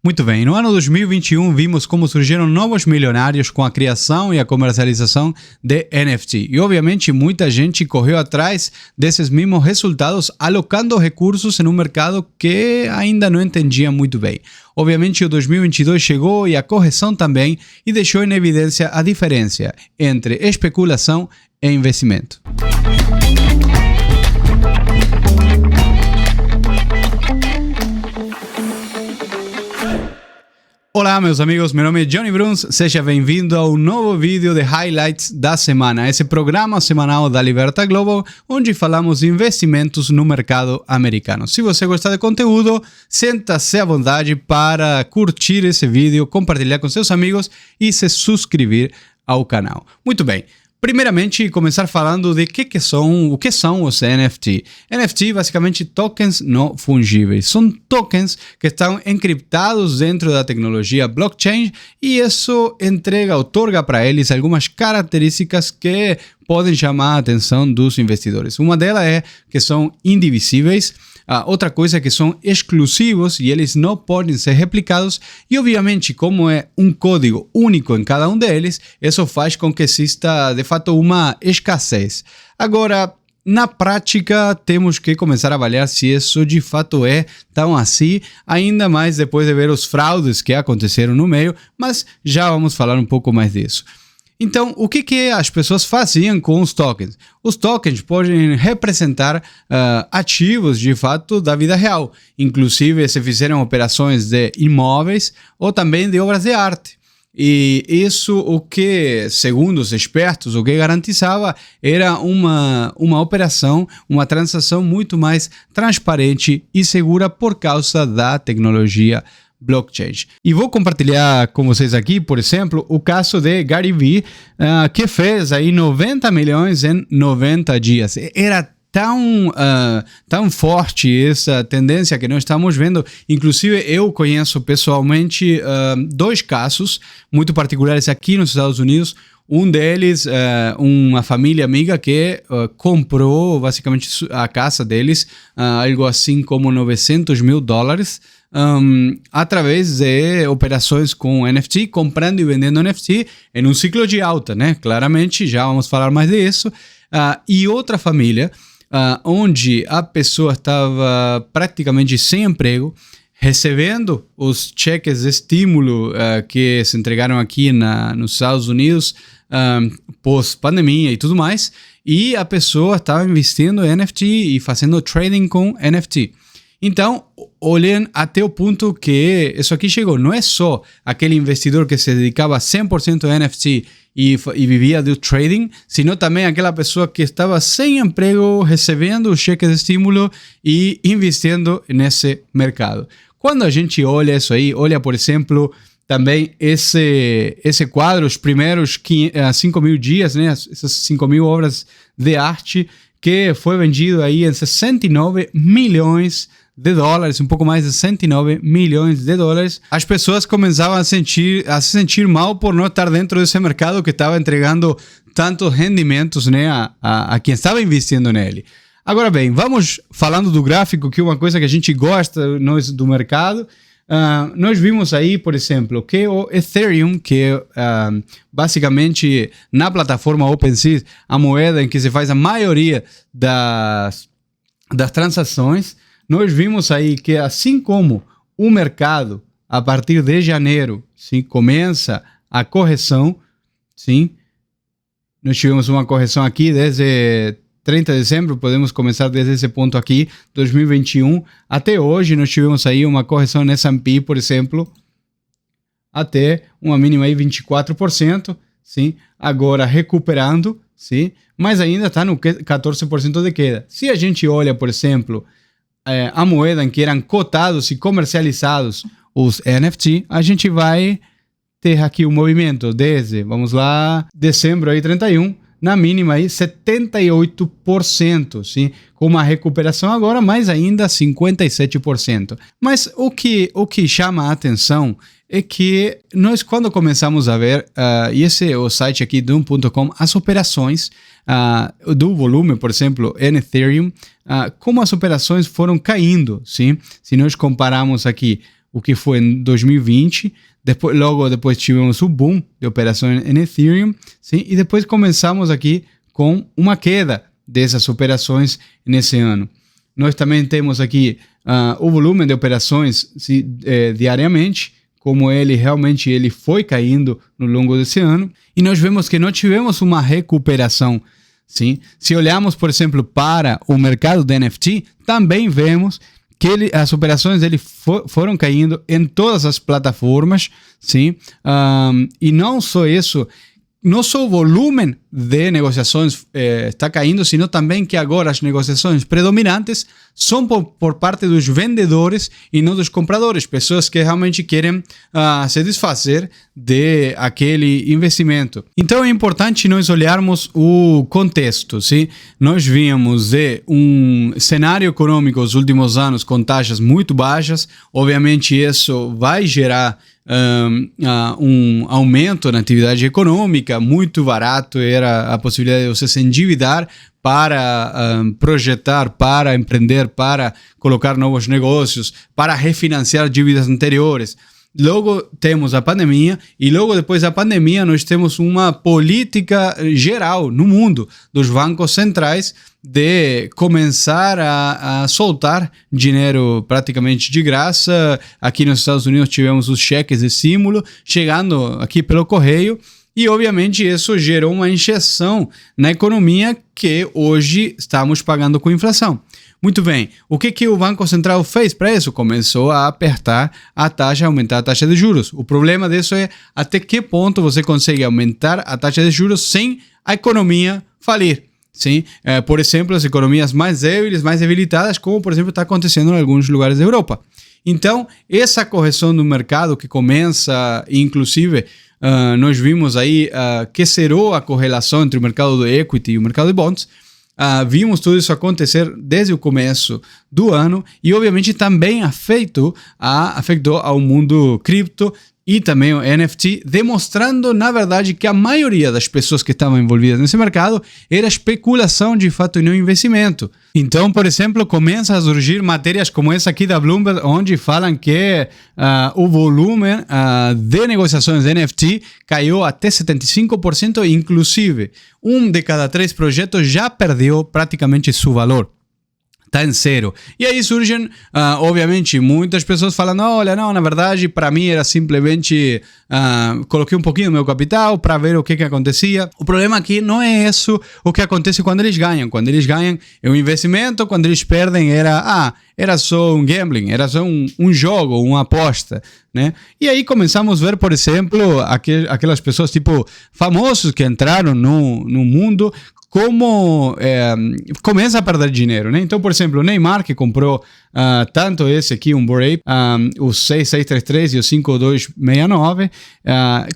Muito bem, no ano 2021 vimos como surgiram novos milionários com a criação e a comercialização de NFT. E obviamente muita gente correu atrás desses mesmos resultados, alocando recursos em um mercado que ainda não entendia muito bem. Obviamente o 2022 chegou e a correção também, e deixou em evidência a diferença entre especulação e investimento. Olá meus amigos, meu nome é Johnny Bruns, seja bem-vindo ao novo vídeo de Highlights da semana, esse programa semanal da Liberta Global, onde falamos de investimentos no mercado americano. Se você gostar do conteúdo, senta-se à vontade para curtir esse vídeo, compartilhar com seus amigos e se inscrever ao canal. Muito bem. Primeiramente, começar falando de o que são os NFT. NFT, basicamente, tokens não fungíveis. São tokens que estão encriptados dentro da tecnologia blockchain e isso otorga para eles algumas características que podem chamar a atenção dos investidores. Uma delas é que são indivisíveis. Outra coisa é que são exclusivos e eles não podem ser replicados, e obviamente como é um código único em cada um deles, isso faz com que exista de fato uma escassez. Agora, na prática, temos que começar a avaliar se isso de fato é tão assim, ainda mais depois de ver os fraudes que aconteceram no meio, mas já vamos falar um pouco mais disso. Então, o que as pessoas faziam com os tokens? Os tokens podem representar ativos, de fato, da vida real. Inclusive, se fizeram operações de imóveis ou também de obras de arte. E isso, o que, segundo os expertos, o que garantizava era uma operação, uma transação muito mais transparente e segura por causa da tecnologia blockchain. E vou compartilhar com vocês aqui, por exemplo, o caso de Gary Vee, que fez aí 90 milhões em 90 dias. Era tão forte essa tendência que nós estamos vendo. Inclusive, eu conheço pessoalmente dois casos muito particulares aqui nos Estados Unidos. Um deles, uma família amiga que comprou basicamente a casa deles, algo assim como $900 mil, através de operações com NFT, comprando e vendendo NFT em um ciclo de alta, né? Claramente, já vamos falar mais disso. E outra família, onde a pessoa estava praticamente sem emprego, recebendo os cheques de estímulo que se entregaram aqui nos Estados Unidos pós-pandemia e tudo mais, e a pessoa estava investindo em NFT e fazendo trading com NFT. Então, olhem até o ponto que isso aqui chegou. Não é só aquele investidor que se dedicava 100% a NFT e vivia do trading, sino também aquela pessoa que estava sem emprego, recebendo o cheque de estímulo e investindo nesse mercado. Quando a gente olha isso aí, olha, por exemplo, também esse quadro, os primeiros 5 mil dias, né, essas 5 mil obras de arte, que foi vendido aí em 69 milhões de dólares, um pouco mais de 109 milhões de dólares. As pessoas começavam a se sentir mal por não estar dentro desse mercado que estava entregando tantos rendimentos, né, a quem estava investindo nele. Agora bem, vamos falando do gráfico, que é uma coisa que a gente gosta nós do mercado. Nós vimos aí, por exemplo, que o Ethereum, que é basicamente na plataforma OpenSea, a moeda em que se faz a maioria das transações, nós vimos aí que, assim como o mercado, a partir de janeiro, sim, começa a correção, sim, nós tivemos uma correção aqui desde 30 de dezembro, podemos começar desde esse ponto aqui, 2021, até hoje nós tivemos aí uma correção no S&P, por exemplo, até uma mínima aí 24%, sim, agora recuperando, sim, mas ainda está no 14% de queda. Se a gente olha, por exemplo, a moeda em que eram cotados e comercializados os NFT, a gente vai ter aqui o movimento desde, vamos lá, dezembro aí 31, na mínima aí 78%, sim, com uma recuperação agora, mas ainda 57%. Mas o que chama a atenção é que nós, quando começamos a ver, e esse é o site aqui do Doom.com, as operações do volume, por exemplo, em Ethereum, como as operações foram caindo, sim? Se nós compararmos aqui o que foi em 2020. Logo depois tivemos o boom de operações em Ethereum, sim? E depois começamos aqui com uma queda dessas operações nesse ano. Nós também temos aqui o volume de operações diariamente, como ele foi caindo no longo desse ano. E nós vemos que não tivemos uma recuperação. Sim? Se olharmos, por exemplo, para o mercado de NFT, também vemos que as operações foram caindo em todas as plataformas. Sim? E não só isso, não só o volume de negociações está caindo, sino também que agora as negociações predominantes são por parte dos vendedores e não dos compradores, pessoas que realmente querem se desfazer de aquele investimento. Então é importante nós olharmos o contexto. Sim? Nós vimos de um cenário econômico nos últimos anos com taxas muito baixas, obviamente isso vai gerar um aumento na atividade econômica, muito barato era a possibilidade de você se endividar para projetar, para empreender, para colocar novos negócios, para refinanciar dívidas anteriores. Logo temos a pandemia e logo depois da pandemia nós temos uma política geral no mundo dos bancos centrais de começar a soltar dinheiro praticamente de graça. Aqui nos Estados Unidos tivemos os cheques de estímulo chegando aqui pelo correio e obviamente isso gerou uma injeção na economia que hoje estamos pagando com inflação. Muito bem, o que o Banco Central fez para isso? Começou a apertar a taxa, aumentar a taxa de juros. O problema disso é até que ponto você consegue aumentar a taxa de juros sem a economia falir. Sim? Por exemplo, as economias mais débiles, mais debilitadas, como por exemplo está acontecendo em alguns lugares da Europa. Então, essa correção do mercado que começa, inclusive, nós vimos aí que zerou a correlação entre o mercado do equity e o mercado de bonds. Vimos tudo isso acontecer desde o começo do ano e obviamente também afetou ao mundo cripto e também o NFT, demonstrando na verdade que a maioria das pessoas que estavam envolvidas nesse mercado era especulação de fato e não investimento. Então, por exemplo, começam a surgir matérias como essa aqui da Bloomberg, onde falam que o volume de negociações de NFT caiu até 75%, inclusive 1 de cada 3 projetos já perdeu praticamente seu valor. Está em zero. E aí surgem, obviamente, muitas pessoas falando, olha, não, na verdade, para mim era simplesmente, coloquei um pouquinho do meu capital para ver o que acontecia. O problema aqui não é isso o que acontece quando eles ganham. Quando eles ganham é um investimento, quando eles perdem era só um gambling, era só um jogo, uma aposta, né? E aí começamos a ver, por exemplo, aquelas pessoas tipo famosos que entraram no mundo, como começa a perder dinheiro, né? Então, por exemplo, o Neymar, que comprou tanto esse aqui, um Bored Ape, o 6633 e o 5269,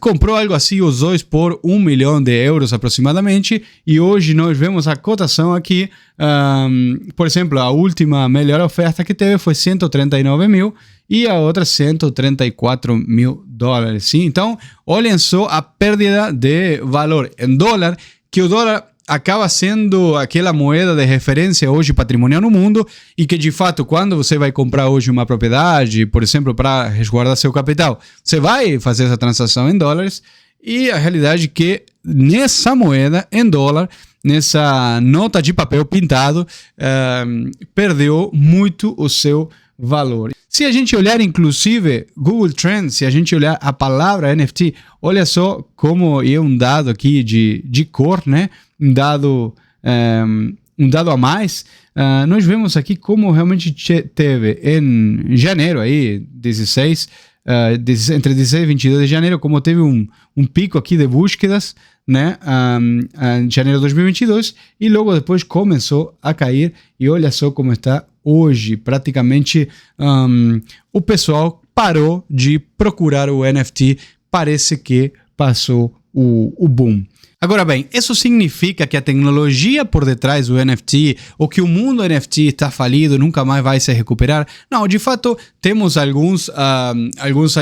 comprou algo assim, os dois por 1 milhão de euros aproximadamente, e hoje nós vemos a cotação aqui, por exemplo, a última melhor oferta que teve foi 139 mil, e a outra 134 mil dólares, sim? Então, olhem só a perda de valor em dólar, que o dólar acaba sendo aquela moeda de referência hoje patrimonial no mundo e que, de fato, quando você vai comprar hoje uma propriedade, por exemplo, para resguardar seu capital, você vai fazer essa transação em dólares e a realidade é que nessa moeda, em dólar, nessa nota de papel pintado, perdeu muito o seu valor. Se a gente olhar, inclusive, Google Trends, se a gente olhar a palavra NFT, olha só como é um dado aqui de cor, né? Um dado a mais. Nós vemos aqui como realmente teve em janeiro, aí, 16, entre 16 e 22 de janeiro, como teve um pico aqui de búsquedas, né? Em janeiro de 2022, e logo depois começou a cair, e olha só como está hoje. Praticamente o pessoal parou de procurar o NFT, parece que passou o boom. Agora bem, isso significa que a tecnologia por detrás do NFT ou que o mundo NFT está falido, nunca mais vai se recuperar? Não, de fato, temos alguns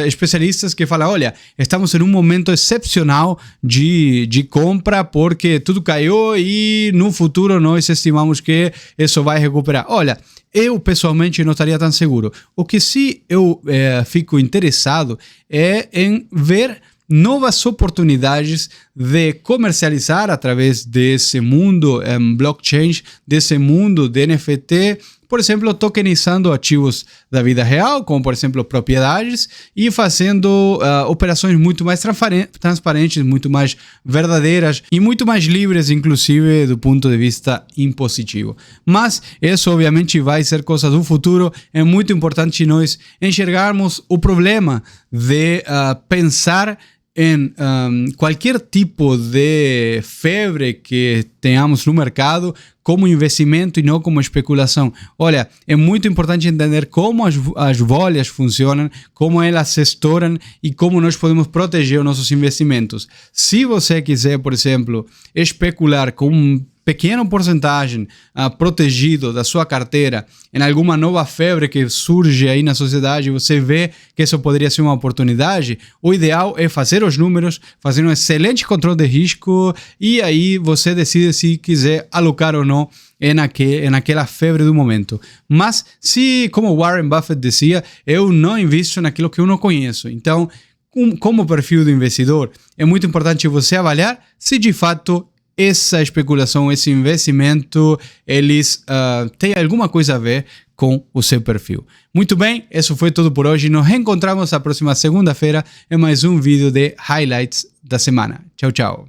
especialistas que falam, olha, estamos em um momento excepcional de compra porque tudo caiu e no futuro nós estimamos que isso vai recuperar. Olha, eu pessoalmente não estaria tão seguro. O que sim eu fico interessado é em ver novas oportunidades de comercializar através desse mundo blockchain, desse mundo de NFT, por exemplo, tokenizando ativos da vida real, como por exemplo propriedades, e fazendo operações muito mais transparentes, muito mais verdadeiras e muito mais livres, inclusive do ponto de vista impositivo. Mas isso obviamente vai ser coisa do futuro. É muito importante nós enxergarmos o problema de pensar em qualquer tipo de febre que tenhamos no mercado como investimento e não como especulação. Olha, é muito importante entender como as bolhas funcionam, como elas se estouram e como nós podemos proteger os nossos investimentos. Se você quiser, por exemplo, especular com pequena porcentagem protegido da sua carteira em alguma nova febre que surge aí na sociedade, você vê que isso poderia ser uma oportunidade, o ideal é fazer os números, fazer um excelente controle de risco e aí você decide se quiser alocar ou não naquela febre do momento. Mas se, como Warren Buffett dizia, eu não invisto naquilo que eu não conheço. Então, como perfil do investidor, é muito importante você avaliar se de fato essa especulação, esse investimento, eles têm alguma coisa a ver com o seu perfil. Muito bem, isso foi tudo por hoje. Nos reencontramos na próxima segunda-feira em mais um vídeo de highlights da semana. Tchau, tchau.